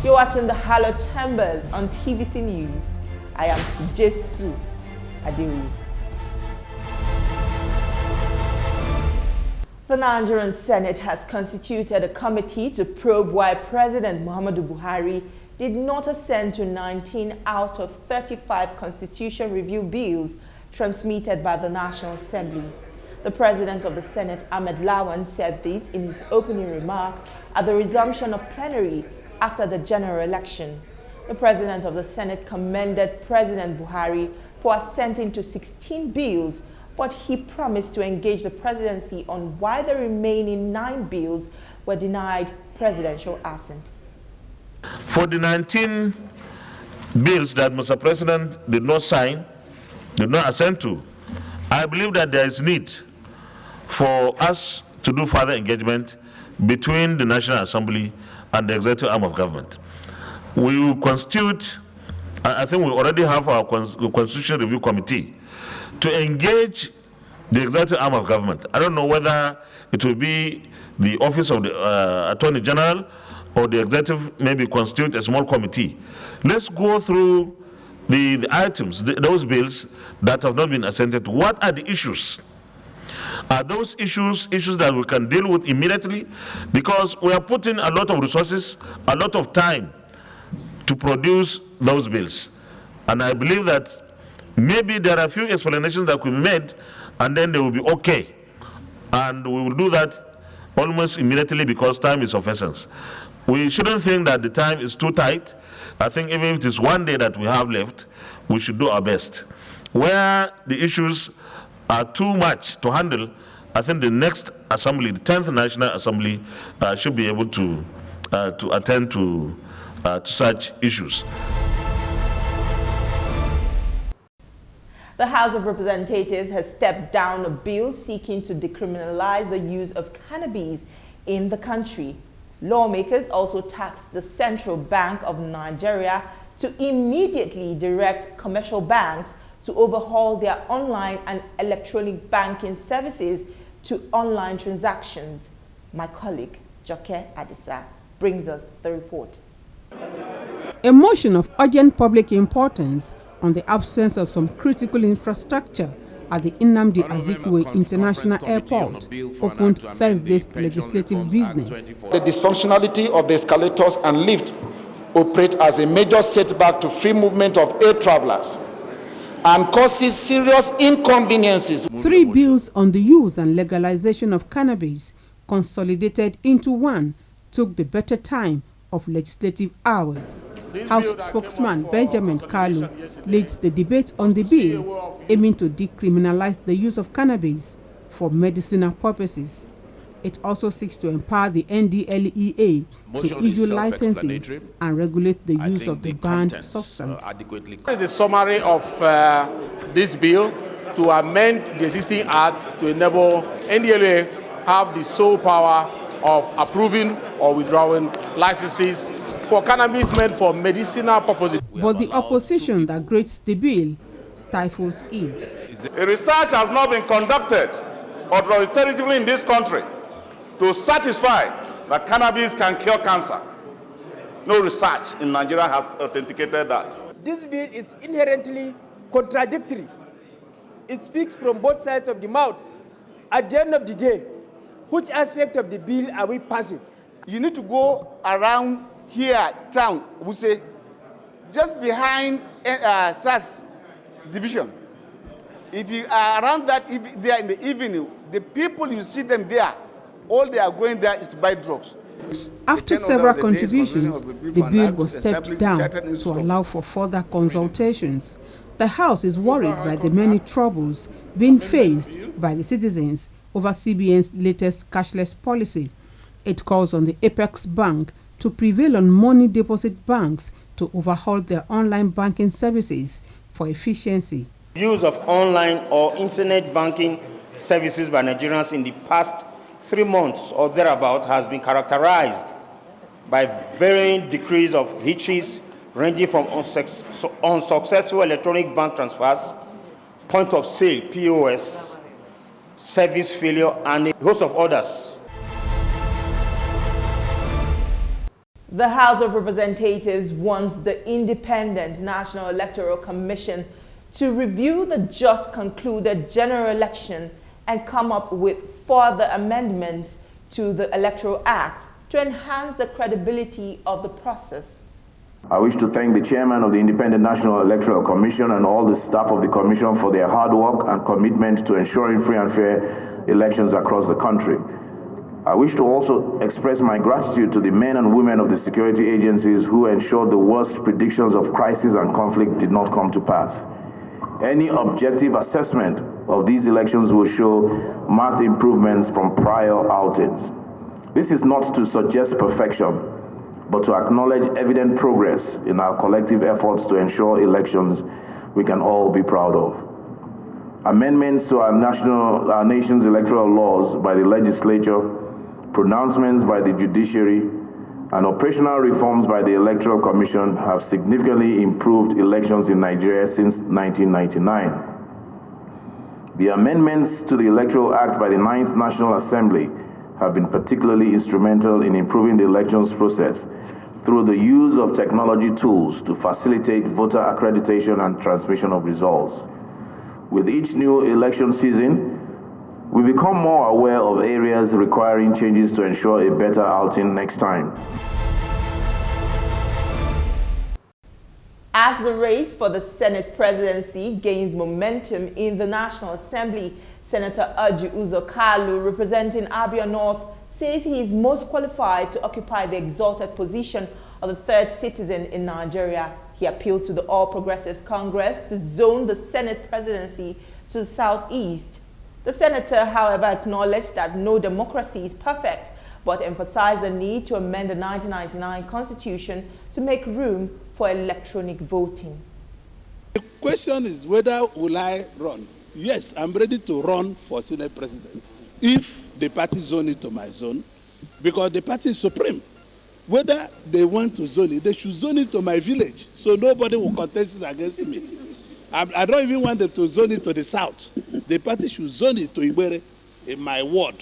You're watching the Hallowed Chambers on TVC News. I am Jesu Adewu. The Nigerian Senate has constituted a committee to probe why President Muhammadu Buhari did not assent to 19 out of 35 constitution review bills transmitted by the National Assembly. The President of the Senate, Ahmed Lawan, said this in his opening remark at the resumption of plenary after the general election. The President of the Senate commended President Buhari for assenting to 16 bills, but he promised to engage the presidency on why the remaining 9 bills were denied presidential assent. For the 19 bills that Mr. President did not sign, did not assent to, I believe that there is need for us to do further engagement between the National Assembly and the executive arm of government. We will constitute, I think we already have our Constitution Review Committee, to engage the executive arm of government. I don't know whether it will be the Office of the Attorney General or the executive maybe constitute a small committee. Let's go through the items, those bills that have not been assented to. What are the issues? Are those issues that we can deal with immediately? Because we are putting a lot of resources, a lot of time to produce those bills. And I believe that maybe there are a few explanations that could be made and then they will be okay. And we will do that almost immediately because time is of essence. We shouldn't think that the time is too tight. I think even if it is one day that we have left, we should do our best. Where the issues are too much to handle, I think the next assembly, the 10th National Assembly, should be able to attend to such issues. The House of Representatives has stepped down a bill seeking to decriminalize the use of cannabis in the country. Lawmakers also tasked the Central Bank of Nigeria to immediately direct commercial banks to overhaul their online and electronic banking services to online transactions. My colleague, Joke Adisa, brings us the report. A motion of urgent public importance on the absence of some critical infrastructure at the Nnamdi Azikiwe International Airport opened Thursday's legislative business. The dysfunctionality of the escalators and lift operate as a major setback to free movement of air travelers and causes serious inconveniences. 3 bills on the use and legalization of cannabis, consolidated into one, took the better time of legislative hours. House spokesman Benjamin Kalu leads the debate on the bill, aiming to decriminalize the use of cannabis for medicinal purposes. It also seeks to empower the NDLEA to issue licenses and regulate the use of the banned substance. This is the summary of this bill to amend the existing act to enable NDLEA have the sole power of approving or withdrawing licenses for cannabis meant for medicinal purposes. But the opposition that grates the bill stifles it. A research has not been conducted authoritatively in this country to satisfy that cannabis can cure cancer. No research in Nigeria has authenticated that. This bill is inherently contradictory. It speaks from both sides of the mouth. At the end of the day, which aspect of the bill are we passing? You need to go around here, town, we say, just behind SAS division. If you are around that, if they are in the evening, the people you see them there, all they are going there is to buy drugs. After several contributions, the bill was stepped down to allow for further consultations. The House is worried by the many troubles being faced by the citizens over CBN's latest cashless policy. It calls on the Apex Bank to prevail on money deposit banks to overhaul their online banking services for efficiency. Use of online or internet banking services by Nigerians in the past 3 months or thereabout has been characterized by varying degrees of hitches ranging from unsuccessful electronic bank transfers, point of sale, POS, service failure, and a host of others. The House of Representatives wants the Independent National Electoral Commission to review the just concluded general election and come up with further amendments to the Electoral Act to enhance the credibility of the process. I wish to thank the chairman of the Independent National Electoral Commission and all the staff of the commission for their hard work and commitment to ensuring free and fair elections across the country. I wish to also express my gratitude to the men and women of the security agencies who ensured the worst predictions of crisis and conflict did not come to pass. Any objective assessment of these elections will show marked improvements from prior outings. This is not to suggest perfection, but to acknowledge evident progress in our collective efforts to ensure elections we can all be proud of. Amendments to our nation's electoral laws by the legislature, pronouncements by the judiciary, and operational reforms by the Electoral Commission have significantly improved elections in Nigeria since 1999. The amendments to the Electoral Act by the 9th National Assembly have been particularly instrumental in improving the elections process through the use of technology tools to facilitate voter accreditation and transmission of results. With each new election season, we become more aware of areas requiring changes to ensure a better outing next time. As the race for the Senate presidency gains momentum in the National Assembly, Senator Orji Kalu, representing Abia North, says he is most qualified to occupy the exalted position of the third citizen in Nigeria. He appealed to the All Progressives Congress to zone the Senate presidency to the southeast. The senator, however, acknowledged that no democracy is perfect, but emphasized the need to amend the 1999 Constitution to make room for electronic voting. The question is whether will I run? Yes, I'm ready to run for Senate President if the party zone it to my zone, because the party is supreme. Whether they want to zone it, they should zone it to my village, so nobody will contest it against me. I don't even want them to zone it to the south. The party should zone it to Ibere in my ward.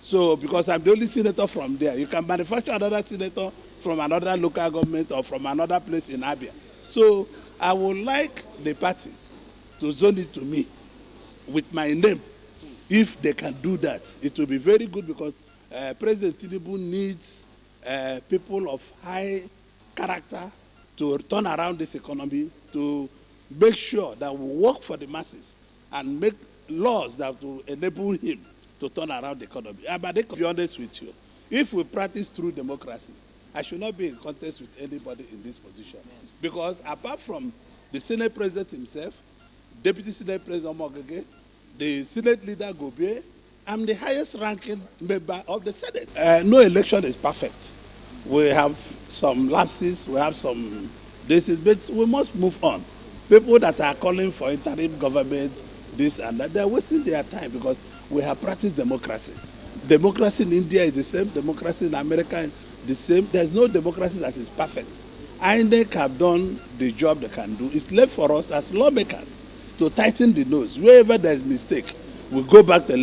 So, because I'm the only senator from there, you can manufacture another senator from another local government or from another place in Abia. So, I would like the party to zone it to me with my name. If they can do that, it will be very good, because President Tinubu needs people of high character to turn around this economy, to make sure that we work for the masses and make laws that will enable him to turn around the economy. But I can be honest with you, if we practice true democracy, I should not be in contest with anybody in this position. Because apart from the Senate President himself, Deputy Senate President Mogege, the Senate Leader Gobe, I'm the highest ranking member of the Senate. No election is perfect. We have some lapses, we have some diseases, but we must move on. People that are calling for interim government, this and that, they're wasting their time, because we have practiced democracy. Democracy in India is the same, democracy in America is the same. There's no democracy that is perfect. INEC have done the job they can do. It's left for us as lawmakers to tighten the nose. Wherever there's mistake, we go back to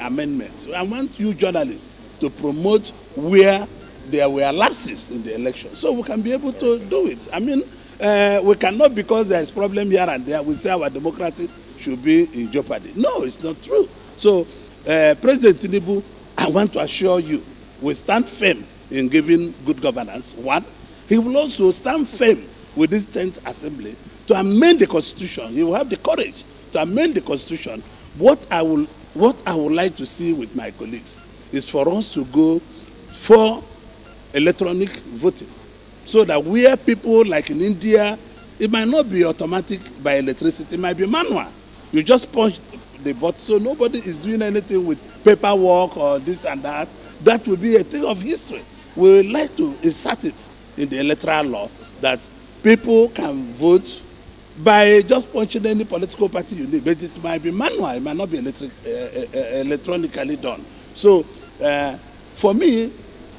amendments. I want you journalists to promote where there were lapses in the election, so we can be able to do it. I mean, we cannot, because there is problem here and there, we say our democracy should be in jeopardy. No, it's not true. So, President Tinubu, I want to assure you, we stand firm in giving good governance. One, he will also stand firm with this 10th Assembly to amend the Constitution. He will have the courage to amend the Constitution. What I would like to see with my colleagues is for us to go for electronic voting, so that where people like in India, it might not be automatic by electricity, it might be manual. You just punch the button, so nobody is doing anything with paperwork or this and that. That will be a thing of history. We would like to insert it in the electoral law that people can vote by just punching any political party you need, but it might be manual, it might not be electronically done. So, for me,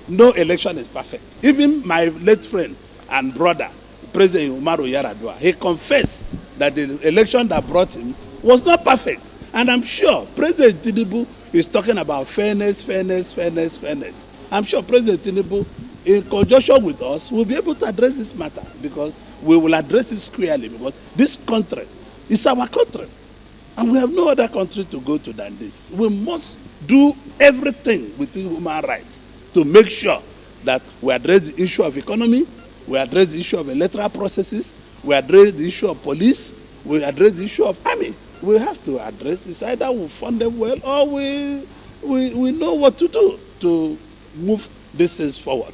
no election is perfect. Even my late friend and brother, President Umaru Yar'Adua, he confessed that the election that brought him was not perfect. And I'm sure President Tinubu is talking about fairness, fairness, fairness, fairness. I'm sure President Tinubu in conjunction with us, will be able to address this matter, because we will address it squarely, because this country is our country. And we have no other country to go to than this. We must do everything within human rights to make sure that we address the issue of economy, we address the issue of electoral processes, we address the issue of police, we address the issue of army. We have to address this. Either we fund them well, or we know what to do to move this things forward.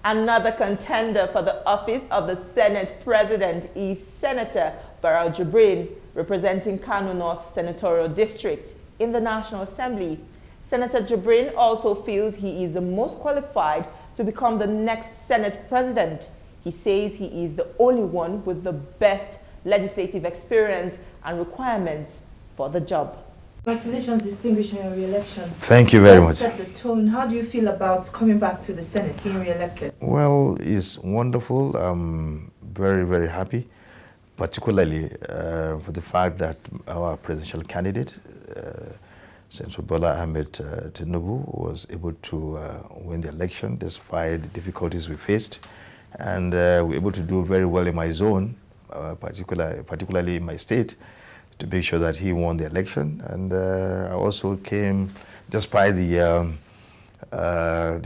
Another contender for the office of the Senate President is Senator Barau Jibrin, representing Kano North Senatorial District in the National Assembly. Senator Jibrin also feels he is the most qualified to become the next Senate President. He says he is the only one with the best legislative experience and requirements for the job. Congratulations, distinguished in your re-election. Thank you very much. Set the tone. How do you feel about coming back to the Senate, being re-elected? Well, it's wonderful. I'm very, very happy, particularly for the fact that our presidential candidate, Senator Bola Ahmed Tinubu, was able to win the election despite the difficulties we faced. And we're able to do very well in my zone, particularly in my state, to make sure that he won the election. And I also came, despite the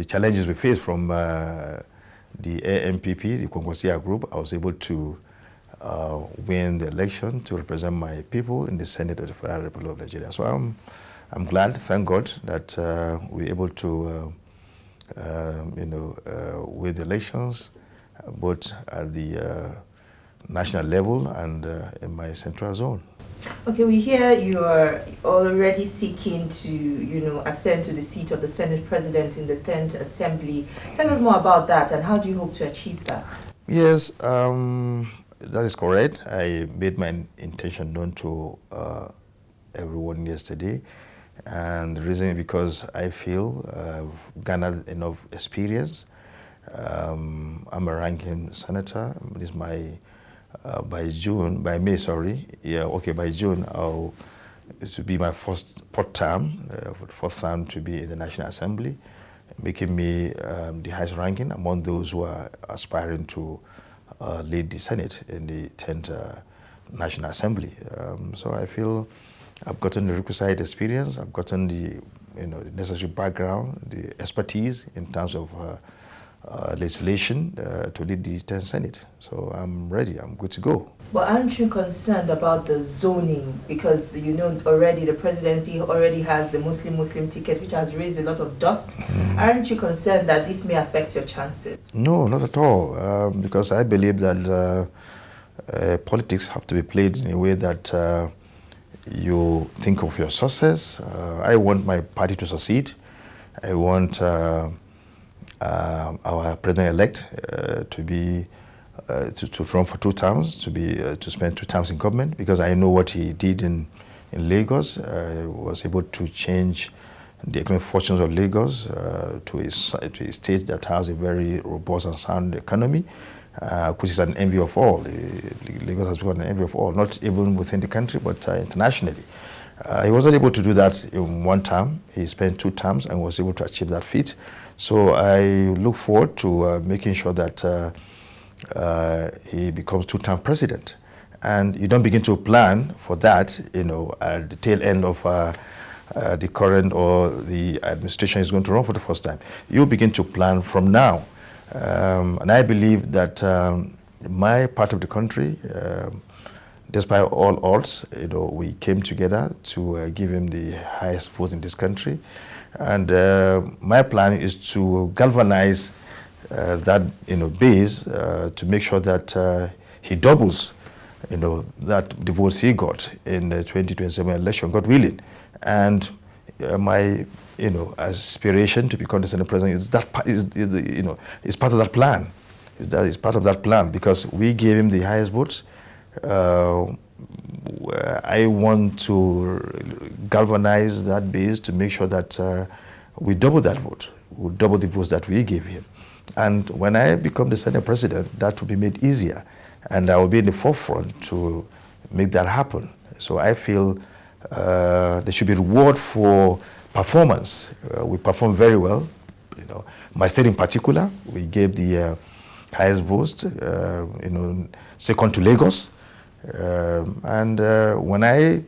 challenges we faced from the AMPP, the Kongosia group, I was able to win the election to represent my people in the Senate of the Federal Republic of Nigeria. So I'm glad, thank God, that we're able to win the elections, both at the national level and in my central zone. Okay, we hear you are already seeking to, ascend to the seat of the Senate President in the 10th Assembly. Tell us more about that, and how do you hope to achieve that? Yes, that is correct. I made my intention known to everyone yesterday, and the reason is because I feel I've garnered enough experience. I'm a ranking senator. This is my by June, I'll it will be my fourth term to be in the National Assembly, making me the highest ranking among those who are aspiring to lead the Senate in the 10th National Assembly. So I feel I've gotten the requisite experience, I've gotten the necessary background, the expertise in terms of legislation to lead the 10th Senate. So I'm ready, I'm good to go. But aren't you concerned about the zoning? Because already the presidency already has the Muslim ticket, which has raised a lot of dust. Aren't you concerned that this may affect your chances? No, not at all, because I believe that politics have to be played in a way that you think of your success. I want my party to succeed. I want our president-elect to be to run for 2 terms, to spend 2 terms in government, because I know what he did in Lagos. Was able to change the economic fortunes of Lagos to a state that has a very robust and sound economy, which is an envy of all. Lagos has become an envy of all, not even within the country, but internationally. He wasn't able to do that in 1 term. He spent 2 terms and was able to achieve that feat. So I look forward to making sure that he becomes 2-term president. And you don't begin to plan for that, at the tail end of the current or the administration is going to run for the first time. You begin to plan from now. And I believe that my part of the country, despite all odds, we came together to give him the highest vote in this country. And my plan is to galvanize that base to make sure that he doubles that the votes he got in the 2027 election, God willing. And my aspiration to become the Senate President is part of that plan. Is part of that plan, because we gave him the highest votes. I want to galvanize that base to make sure that we double that vote. We double the votes that we gave him. And when I become the Senate President, that will be made easier. And I will be in the forefront to make that happen. So I feel there should be reward for performance. We perform very well You know, my state in particular, we gave the highest votes, second to Lagos. When I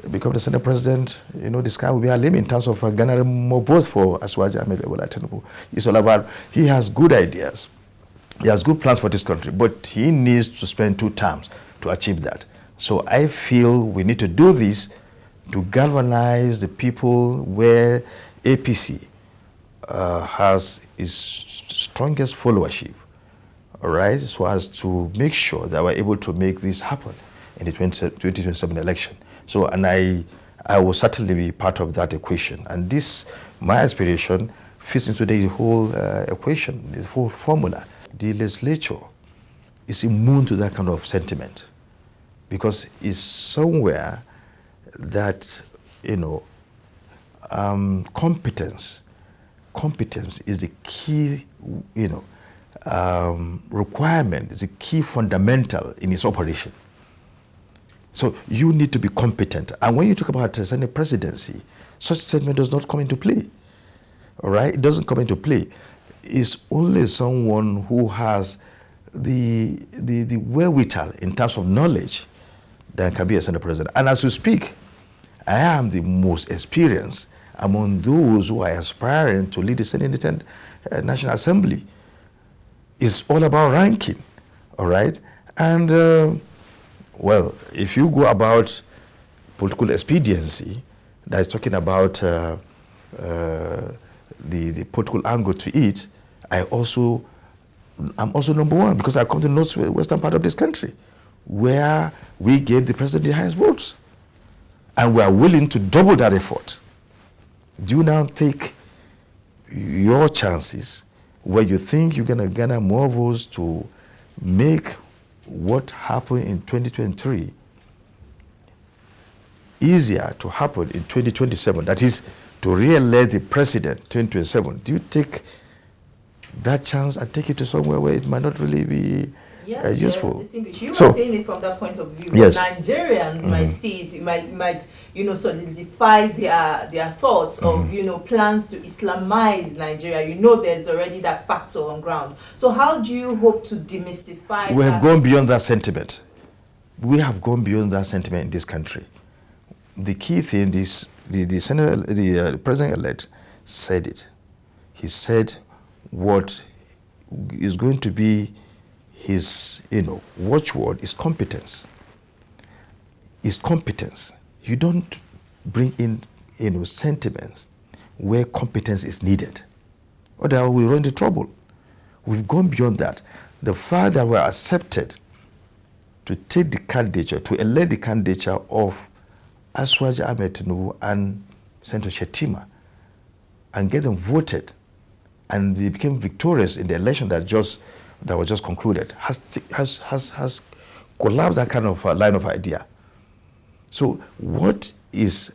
become the Senate President, the sky will be a limit in terms of garnering more votes for Asuwaji Ahmed Bola Tinubu. It's all about, he has good ideas. He has good plans for this country, but he needs to spend 2 terms to achieve that. So I feel we need to do this to galvanize the people where APC has its strongest followership, all right, so as to make sure that we're able to make this happen in the 2027 election. So, and I will certainly be part of that equation. And this, my aspiration, fits into the whole equation, this whole formula. The legislature is immune to that kind of sentiment because it's somewhere that, competence is the key, requirement, is the key fundamental in its operation. So you need to be competent. And when you talk about the Senate presidency, such sentiment does not come into play. All right? It doesn't come into play. It's only someone who has the wherewithal in terms of knowledge that can be a Senate president. And as you speak, I am the most experienced among those who are aspiring to lead the Senate National Assembly. It's all about ranking, all right? And, well, if you go about political expediency, that is talking about the political angle to it, I'm also number 1 because I come to the northwestern part of this country where we gave the president the highest votes. And we are willing to double that effort. Do you now take your chances where you think you're going to garner more votes to make what happened in 2023 easier to happen in 2027? That is, to re-elect the president 2027. Do you take that chance and take it to somewhere where it might not really be useful? You were saying it from that point of view. Yes. Nigerians might see it, might solidify their thoughts of plans to Islamize Nigeria. There's already that factor on ground. So how do you hope to demystify? We have gone beyond that sentiment. We have gone beyond that sentiment in this country. The key thing is the president-elect said it. He said what is going to be his, watchword is competence. Is competence. You don't bring in, sentiments where competence is needed. Otherwise, we run into trouble. We've gone beyond that. The fact that we're accepted to take the candidature, to elect the candidature of Asuwaji Ahmed Tinubu and Senator Shetima and get them voted, and they became victorious in the election that was just concluded, has collapsed that kind of line of idea. So what is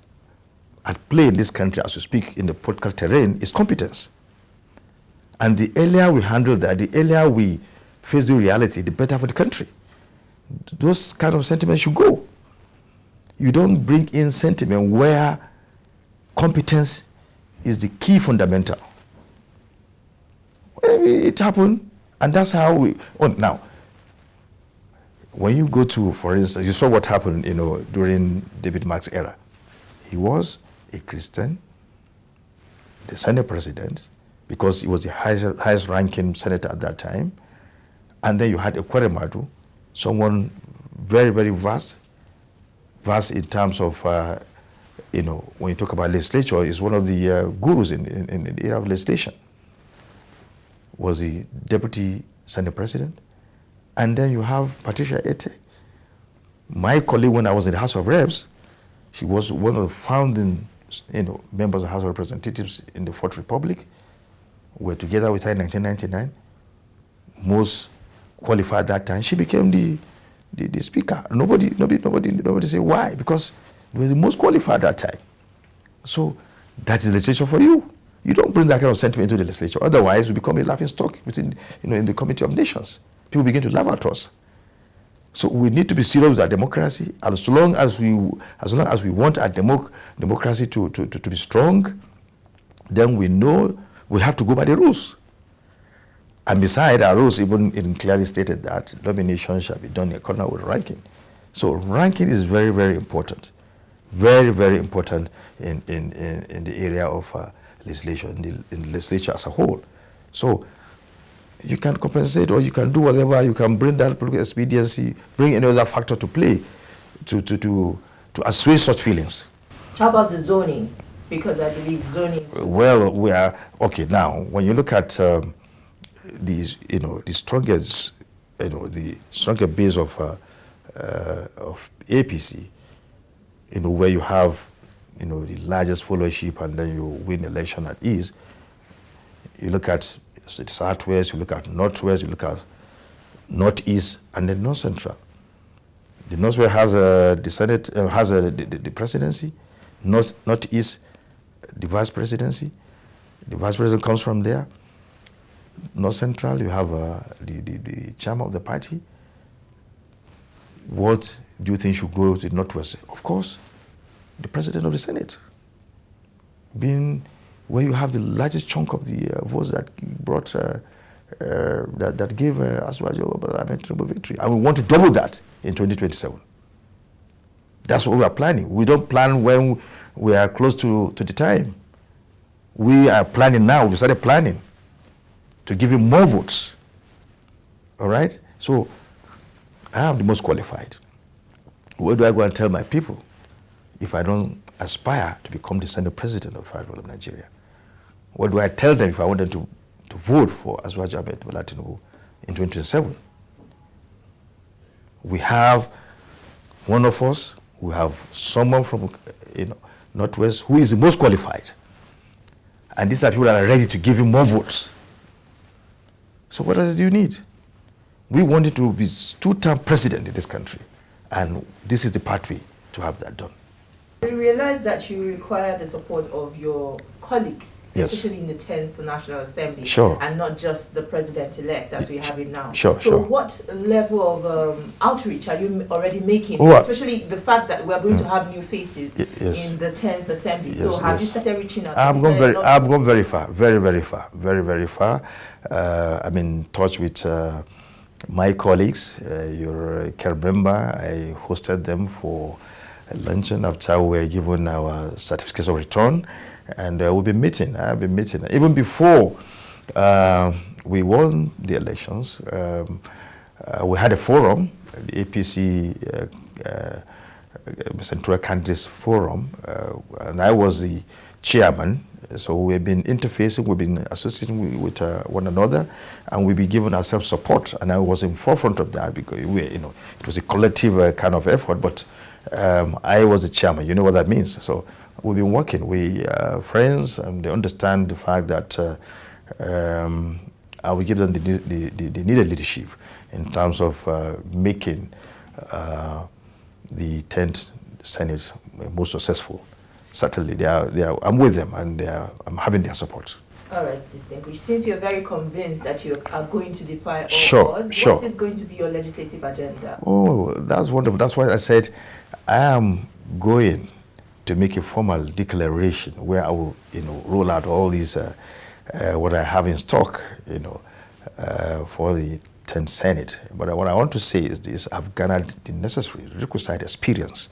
at play in this country, as we speak, in the political terrain, is competence. And the earlier we handle that, the earlier we face the reality, the better for the country. Those kind of sentiments should go. You don't bring in sentiment where competence is the key fundamental. It happened, and that's how we. Oh, now, when you go to, for instance, you saw what happened, during David Mark's era. He was a Christian, the Senate president, because he was the highest-ranking senator at that time, and then you had Ekweremadu, someone very, very vast in terms of, when you talk about legislature, is one of the gurus in the era of legislation. Was the deputy Senate president. And then you have Patricia Ete. My colleague, when I was in the House of Reps, she was one of the founding members of the House of Representatives in the Fourth Republic. We were together with her in 1999. Most qualified at that time. She became the speaker. Nobody said why, because we were the most qualified at that time. So that is legislation for you. You don't bring that kind of sentiment into the legislature. Otherwise, we become a laughing stock within, in the Committee of Nations. People begin to laugh at us. So we need to be serious with our democracy. As long as we want our democracy to be strong, then we know we have to go by the rules. And beside our rules, even clearly stated that nomination shall be done in accordance with ranking. So ranking is very, very important. Very, very important in the area of legislation, in the legislature as a whole. So you can compensate, or you can do whatever, you can bring that political expediency, bring any other factor to play to assuage such feelings. How about the zoning? Because I believe zoning... Well, we are, okay, now, when you look at these, the strongest, the stronger base of APC, where you have, the largest followership and then you win election at ease, you look at Southwest, you look at Northwest, you look at Northeast, and then North Central. The Northwest has the Senate, has the presidency. Northeast, the vice presidency. The vice president comes from there. North Central, you have the chairman of the party. What do you think should go to the Northwest? Of course, the president of the Senate. Being where you have the largest chunk of the votes that brought, that gave Aswajo victory. And we want to double that in 2027. That's what we are planning. We don't plan when we are close to the time. We are planning now. We started planning to give him more votes. All right? So I am the most qualified. Where do I go and tell my people if I don't aspire to become the Senate President of the Federal Republic of Nigeria? What do I tell them if I want them to vote for Aswajo Ahmed Bola Tinubu in 2027? We have one of us, we have someone from Northwest who is the most qualified. And these are people that are ready to give him more votes. So what else do you need? We wanted to be two-term president in this country. And this is the pathway to have that done. You realize that you require the support of your colleagues, yes, especially in the 10th National Assembly, sure, and not just the president-elect as we have it now. Sure, so sure. What level of outreach are you already making, oh, especially the fact that we're going to have new faces yes, in the 10th Assembly? Yes, so have yes, you started reaching out? I've gone very far, very far, very far. I'm in touch with my colleagues. You can remember I hosted them for a luncheon after we were given our certificates of return, and we'll be meeting. I've been meeting even before we won the elections. We had a forum, the APC Central Candidates Forum, and I was the chairman. So we've been interfacing, we've been associating with one another, and we've been giving ourselves support. And I was in forefront of that because it was a collective kind of effort. But I was the chairman. You know what that means. So we've been working. We are friends, and they understand the fact that I will give them the needed leadership in terms of making the 10th Senate most successful. Certainly, I'm with them, and I'm having their support. All right, distinguished. Since you're very convinced that you are going to defy all odds, what is going to be your legislative agenda? Oh, that's wonderful. That's why I said I am going to make a formal declaration where I will, roll out all these what I have in stock, for the 10th Senate. But what I want to say is this: I've garnered the necessary requisite experience,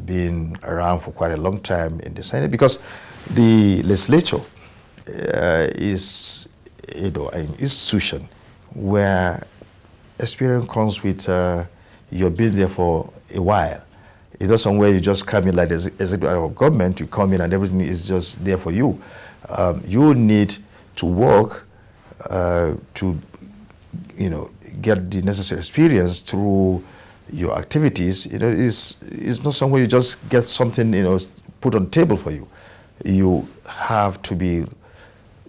being around for quite a long time in the Senate, because the legislature is an institution where experience comes with you've been there for a while. It's not somewhere you just come in like as a government, you come in and everything is just there for you. You need to work to get the necessary experience through your activities. It's not somewhere you just get something put on the table for you. You have to be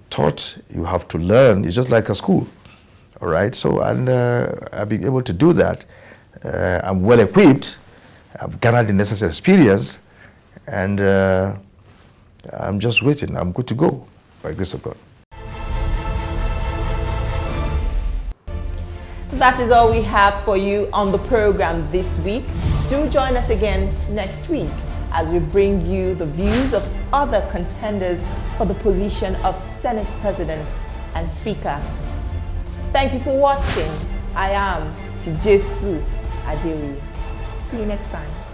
taught, you have to learn. It's just like a school, all right? So, and I've been able to do that. I'm well equipped. I've gathered the necessary experience, and I'm just waiting. I'm good to go, by the grace of God. That is all we have for you on the program this week. Do join us again next week. as we bring you the views of other contenders for the position of Senate President and Speaker. Thank you for watching. I am Tijesu Adewi. See you next time.